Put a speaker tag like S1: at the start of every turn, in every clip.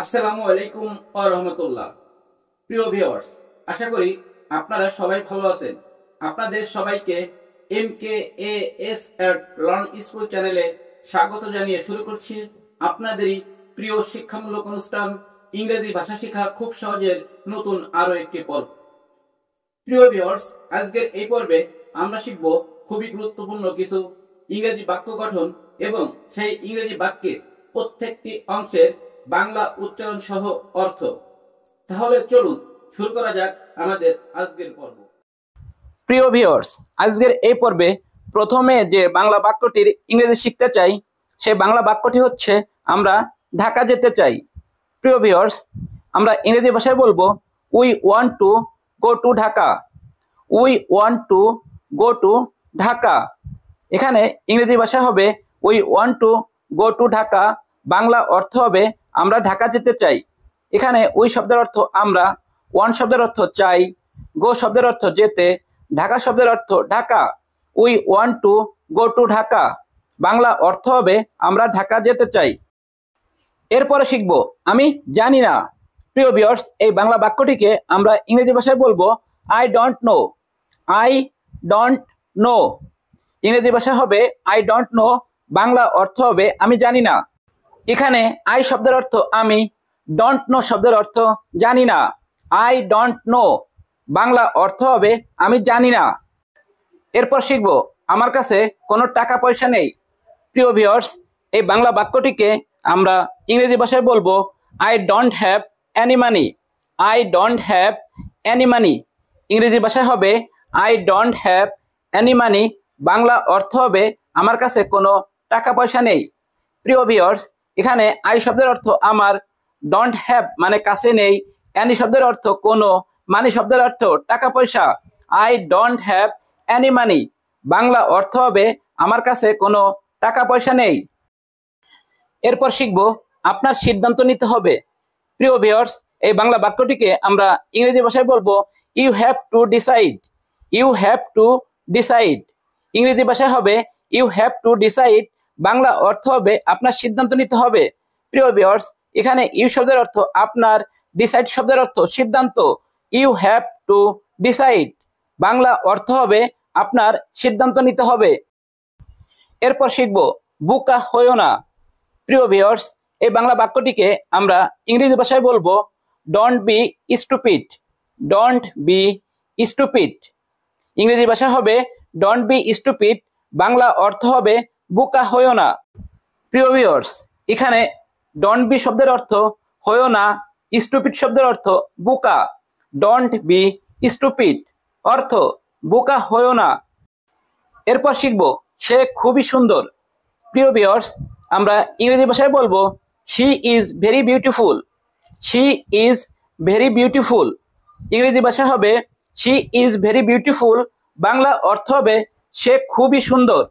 S1: আসসালামু আলাইকুম ওয়া রাহমাতুল্লাহ। প্রিয় ভিউয়ার্স, আশা করি আপনারা সবাই ভালো আছেন। আপনাদের সবাইকে MKAS এট লার্ন স্কুল চ্যানেলে স্বাগত জানিয়ে শুরু করছি আপনাদেরই প্রিয় শিক্ষামূলক অনুষ্ঠান ইংরেজি ভাষা শেখা খুব সহজের নতুন আরো একটি পর্ব। প্রিয় ভিউয়ার্স, আজকের এই পর্বে আমরা শিখব খুবই গুরুত্বপূর্ণ কিছু ইংরেজি বাক্য গঠন এবং সেই ইংরেজি বাক্যের প্রত্যেকটি অংশের বাংলা উচ্চারণ সহ অর্থ। তাহলে চলুন শুরু করা যাক আমাদের আজকের পর্ব। প্রিয় ভিউয়ার্স, আজকের এই পর্বে প্রথমে যে বাংলা বাক্যটির ইংরেজি শিখতে চাই সেই বাংলা বাক্যটি হচ্ছে আমরা ঢাকা যেতে চাই। প্রিয় ভিউয়ার্স, আমরা ইংরেজি ভাষায় বলবো we want to go to Dhaka. We want to go to Dhaka. এখানে ইংরেজি ভাষা হবে we want to go to Dhaka, Bangla অর্থ হবে আমরা ঢাকা যেতে চাই। এখানে উই শব্দের অর্থ আমরা, ওয়ান শব্দের অর্থ চাই, গো শব্দের অর্থ যেতে, ঢাকা শব্দের অর্থ Dhaka. We want to go to Dhaka, Bangla অর্থ হবে আমরা ঢাকা যেতে চাই। এরপরে শিখব আমি জানি না। প্রিয় ভিউয়ার্স, এই বাংলা বাক্যটিকে আমরা ইংরেজি ভাষায় বলবো I don't know. I don't know. ইংরেজি ভাষা হবে আই ডোন্ট নো, বাংলা অর্থ হবে আমি জানি না। এখানে আই শব্দের অর্থ আমি, ডোন্ট নো শব্দের অর্থ জানি না। আই ডোন্ট নো, বাংলা অর্থ হবে আমি জানি না। এরপর শিখব আমার কাছে কোনো টাকা পয়সা নেই। প্রিয় ভিউয়ার্স, এই বাংলা বাক্যটিকে আমরা ইংরেজি ভাষায় বলবো I don't have any money. I don't have any money. ইংরেজি ভাষায় হবে I don't have any money, Bangla অর্থ হবে আমার কাছে কোনো টাকা পয়সা নেই। প্রিয় ভিউয়ার্স, এখানে আই শব্দের অর্থ আমার, ডোন্ট হ্যাভ মানে কাছে নেই, এনি শব্দের অর্থ কোনো, মানি শব্দের অর্থ টাকা পয়সা। I don't have any money, Bangla অর্থ হবে আমার কাছে কোনো টাকা পয়সা নেই। এরপর শিখব আপনার সিদ্ধান্ত নিতে হবে। প্রিয় ভিউয়ার্স, এই বাংলা বাক্যটিকে আমরা ইংরেজি ভাষায় বলবো you have to decide. You have to decide. ইংরেজি ভাষায় হবে you have to decide, Bangla অর্থ হবে আপনার সিদ্ধান্ত নিতে হবে। প্রিয় ভিউয়ার্স, এখানে ইউ শব্দের অর্থ আপনার, ডিসাইড শব্দের অর্থ সিদ্ধান্ত। You have to decide, Bangla অর্থ হবে আপনার সিদ্ধান্ত নিতে হবে। এরপর শিখব বোকা হইও না। প্রিয় ভিউয়ার্স, এই বাংলা বাক্যটিকে আমরা ইংরেজি ভাষায় বলবো don't be stupid. Don't be stupid. ইংরেজি ভাষা হবে ডোন্ট বি স্টুপিড, বাংলা অর্থ হবে বোকা হইও না। প্রিয় ভিউয়ার্স, এখানে ডোন্ট বি শব্দের অর্থ হইও না, স্টুপিড শব্দের অর্থ বোকা। ডোন্ট বি স্টুপিড অর্থ বোকা হইও না। এরপর শিখব সে খুবই সুন্দর। প্রিয় ভিউয়ার্স, আমরা ইংরেজি ভাষায় বলবো she is very beautiful. She is very beautiful. ইংরেজি ভাষা হবে she is very beautiful, Bangla অর্থ হবে সে খুবই সুন্দর।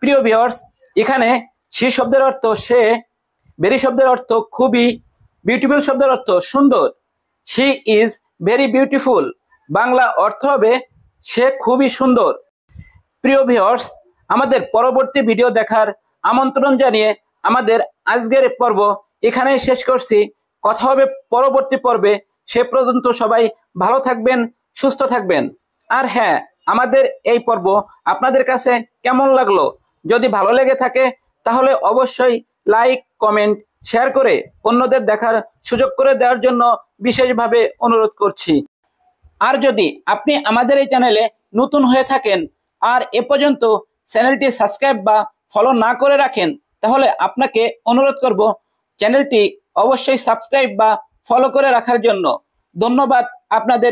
S1: প্রিয় ভিউয়ার্স, এখানে শি শব্দের অর্থ সে, ভেরি শব্দের অর্থ খুবই, বিউটিফুল শব্দের অর্থ সুন্দর। She is very beautiful, Bangla অর্থ হবে সে খুবই সুন্দর। প্রিয় ভিউয়ার্স, আমাদের পরবর্তী ভিডিও দেখার আমন্ত্রণ জানিয়ে আমাদের আজকের পর্ব এখানেই শেষ করছি। কথা হবে পরবর্তী পর্বে। সে পর্যন্ত সবাই ভালো থাকবেন, সুস্থ থাকবেন। আর হ্যাঁ, আমাদের এই পর্ব আপনাদের কাছে কেমন লাগলো? যদি ভালো লেগে থাকে তাহলে অবশ্যই লাইক, কমেন্ট, শেয়ার করে অন্যদের দেখার সুযোগ করে দেওয়ার জন্য বিশেষভাবে অনুরোধ করছি। আর যদি আপনি আমাদের এই চ্যানেলে নতুন হয়ে থাকেন আর এ পর্যন্ত চ্যানেলটি সাবস্ক্রাইব বা ফলো না করে রাখেন, তাহলে আপনাকে অনুরোধ করব চ্যানেলটি অবশ্যই সাবস্ক্রাইব বা ফলো করে রাখার জন্য। ধন্যবাদ আপনাদের।